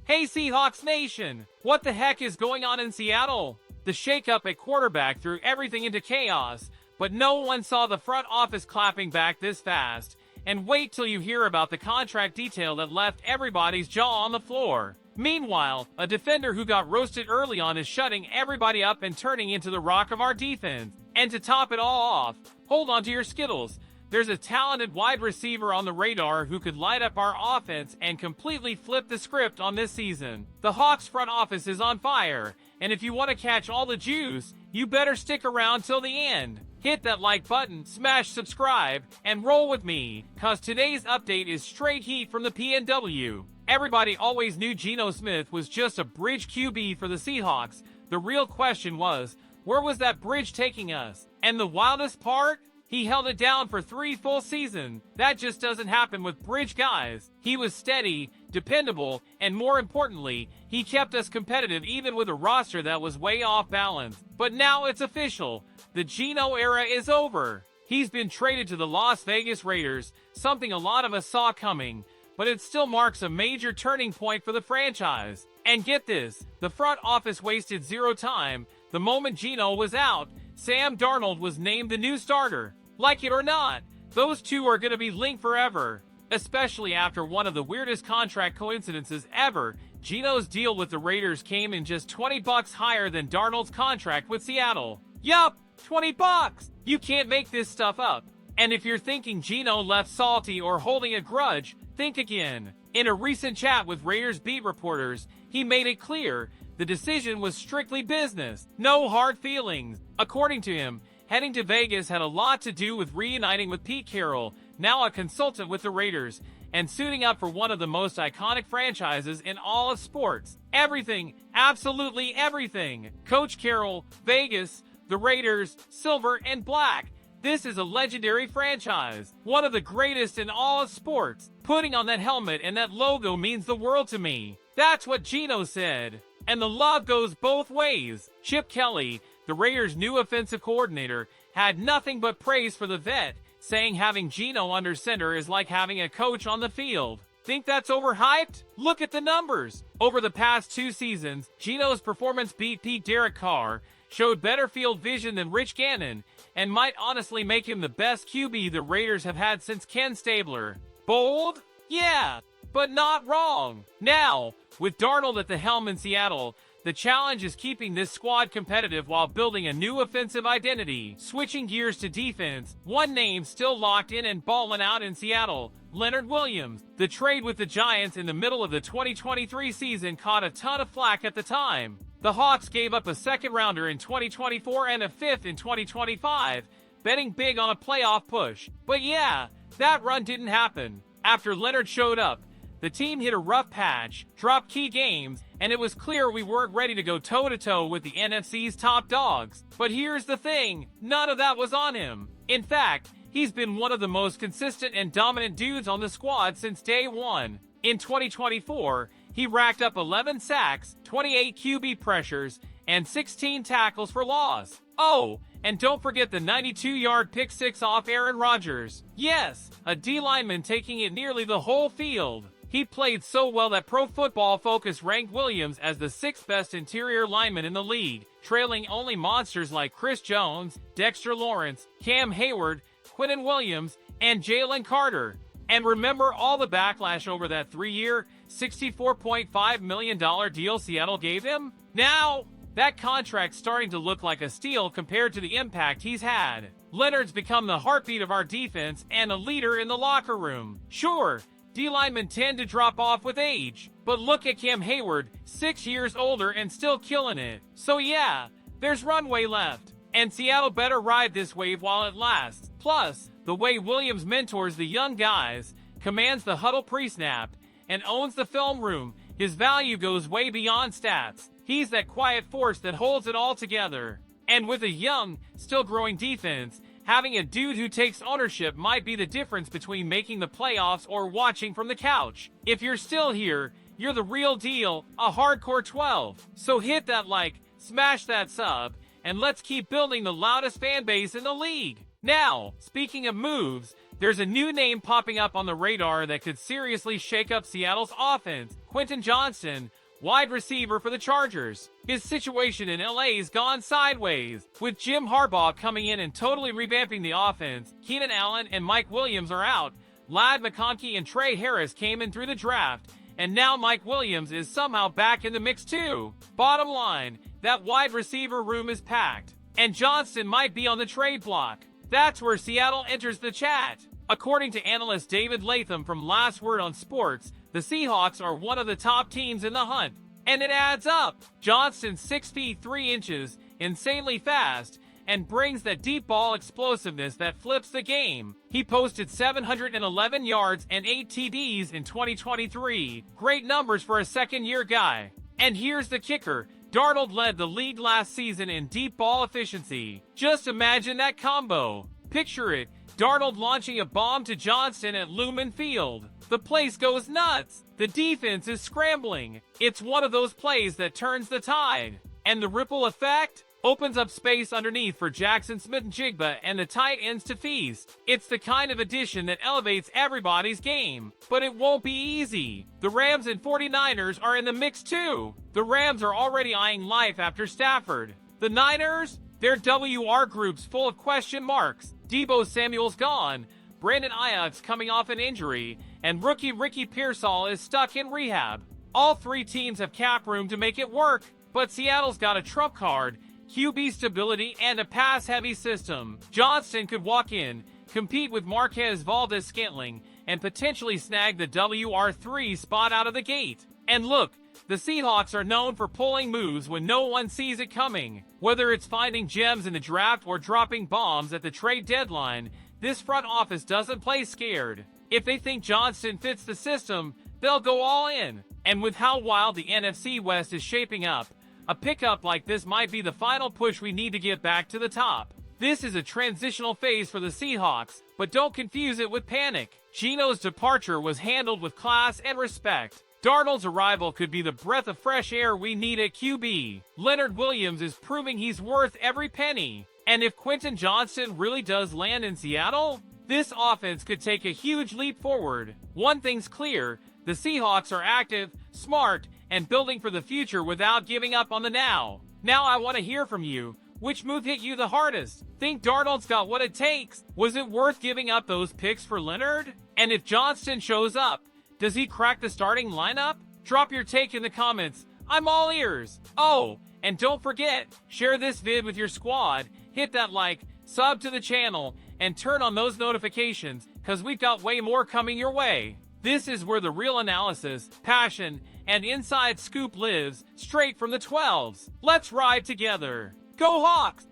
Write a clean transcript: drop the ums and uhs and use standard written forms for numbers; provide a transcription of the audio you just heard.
Hey Seahawks Nation! What the heck is going on in Seattle? The shakeup at quarterback threw everything into chaos, but no one saw the front office clapping back this fast. And wait till you hear about the contract detail that left everybody's jaw on the floor. Meanwhile, a defender who got roasted early on is shutting everybody up and turning into the rock of our defense. And to top it all off, hold on to your Skittles. There's a talented wide receiver on the radar who could light up our offense and completely flip the script on this season. The Hawks front office is on fire, and if you want to catch all the juice, you better stick around till the end. Hit that like button, smash subscribe, and roll with me, cause today's update is straight heat from the PNW. Everybody always knew Geno Smith was just a bridge QB for the Seahawks. The real question was, where was that bridge taking us? And the wildest part? He held it down for 3 full seasons. That just doesn't happen with bridge guys. He was steady, dependable, and more importantly, he kept us competitive even with a roster that was way off balance. But now it's official. The Geno era is over. He's been traded to the Las Vegas Raiders, something a lot of us saw coming, but it still marks a major turning point for the franchise. And get this, the front office wasted zero time. The moment Geno was out, Sam Darnold was named the new starter. Like it or not, those two are going to be linked forever. Especially after one of the weirdest contract coincidences ever. Geno's deal with the Raiders came in just $20 higher than Darnold's contract with Seattle. Yup, $20! You can't make this stuff up. And if you're thinking Geno left salty or holding a grudge, think again. In a recent chat with Raiders beat reporters, he made it clear the decision was strictly business, no hard feelings. According to him, heading to Vegas had a lot to do with reuniting with Pete Carroll, now a consultant with the Raiders, and suiting up for one of the most iconic franchises in all of sports. Everything, absolutely everything. Coach Carroll, Vegas, the Raiders, silver and black. This is a legendary franchise, one of the greatest in all of sports. Putting on that helmet and that logo means the world to me. That's what Geno said. And the love goes both ways. Chip Kelly, the Raiders' new offensive coordinator, had nothing but praise for the vet, saying having Geno under center is like having a coach on the field. Think that's overhyped? Look at the numbers. Over the past 2 seasons, Geno's performance beat Derek Carr, showed better field vision than Rich Gannon, and might honestly make him the best QB the Raiders have had since Ken Stabler. Bold? Yeah, but not wrong. Now, with Darnold at the helm in Seattle, the challenge is keeping this squad competitive while building a new offensive identity. Switching gears to defense, one name still locked in and balling out in Seattle, Leonard Williams. The trade with the Giants in the middle of the 2023 season caught a ton of flack at the time. The Hawks gave up a second-rounder in 2024 and a fifth in 2025, betting big on a playoff push. But yeah, that run didn't happen. After Leonard showed up, the team hit a rough patch, dropped key games, and it was clear we weren't ready to go toe-to-toe with the NFC's top dogs. But here's the thing, none of that was on him. In fact, he's been one of the most consistent and dominant dudes on the squad since day one. In 2024, he racked up 11 sacks, 28 QB pressures, and 16 tackles for loss. Oh, and don't forget the 92-yard pick six off Aaron Rodgers. Yes, a D lineman taking it nearly the whole field. He played so well that Pro Football Focus ranked Williams as the 6th best interior lineman in the league, trailing only monsters like Chris Jones, Dexter Lawrence, Cam Hayward, Quinnen Williams, and Jalen Carter. And remember all the backlash over that 3-year, $64.5 million deal Seattle gave him? Now, that contract's starting to look like a steal compared to the impact he's had. Leonard's become the heartbeat of our defense and a leader in the locker room. Sure, D-linemen tend to drop off with age, but look at Cam Hayward, 6 years older and still killing it. So yeah, there's runway left. And Seattle better ride this wave while it lasts. Plus, the way Williams mentors the young guys, commands the huddle pre-snap, and owns the film room, his value goes way beyond stats. He's that quiet force that holds it all together. And with a young, still growing defense, having a dude who takes ownership might be the difference between making the playoffs or watching from the couch. If you're still here, you're the real deal, a hardcore 12. So hit that like, smash that sub, and let's keep building the loudest fan base in the league. Now, speaking of moves, there's a new name popping up on the radar that could seriously shake up Seattle's offense. Quentin Johnston, wide receiver for the Chargers. His situation in LA's gone sideways. With Jim Harbaugh coming in and totally revamping the offense, Keenan Allen and Mike Williams are out. Ladd McConkey and Trey Harris came in through the draft, and now Mike Williams is somehow back in the mix too. Bottom line, that wide receiver room is packed, and Johnston might be on the trade block. That's where Seattle enters the chat. According to analyst David Latham from Last Word on Sports, the Seahawks are one of the top teams in the hunt. And it adds up. Johnston's 6 feet 3 inches, insanely fast, and brings that deep ball explosiveness that flips the game. He posted 711 yards and 8 TDs in 2023. Great numbers for a second-year guy. And here's the kicker. Darnold led the league last season in deep ball efficiency. Just imagine that combo. Picture it. Darnold launching a bomb to Johnston at Lumen Field. The place goes nuts. The defense is scrambling. It's one of those plays that turns the tide. And the ripple effect opens up space underneath for Jackson Smith-Njigba and the tight ends to feast. It's the kind of addition that elevates everybody's game. But it won't be easy. The Rams and 49ers are in the mix too. The Rams are already eyeing life after Stafford. The Niners? Their WR group's full of question marks. Deebo Samuel's gone. Brandon Ayuk's coming off an injury, and rookie Ricky Pearsall is stuck in rehab. All three teams have cap room to make it work, but Seattle's got a trump card, QB stability, and a pass-heavy system. Johnston could walk in, compete with Marquez Valdes-Scantling, and potentially snag the WR3 spot out of the gate. And look, the Seahawks are known for pulling moves when no one sees it coming. Whether it's finding gems in the draft or dropping bombs at the trade deadline, this front office doesn't play scared. If they think Johnston fits the system, they'll go all in. And with how wild the NFC West is shaping up, a pickup like this might be the final push we need to get back to the top. This is a transitional phase for the Seahawks, but don't confuse it with panic. Geno's departure was handled with class and respect. Darnold's arrival could be the breath of fresh air we need at QB. Leonard Williams is proving he's worth every penny. And if Quentin Johnston really does land in Seattle, this offense could take a huge leap forward. One thing's clear, the Seahawks are active, smart, and building for the future without giving up on the now. Now I want to hear from you. Which move hit you the hardest? Think Darnold's got what it takes? Was it worth giving up those picks for Leonard? And if Johnston shows up, does he crack the starting lineup? Drop your take in the comments. I'm all ears. Oh, and don't forget, share this vid with your squad, hit that like, sub to the channel, and turn on those notifications, cause we've got way more coming your way. This is where the real analysis, passion, and inside scoop lives, straight from the 12s. Let's ride together. Go Hawks!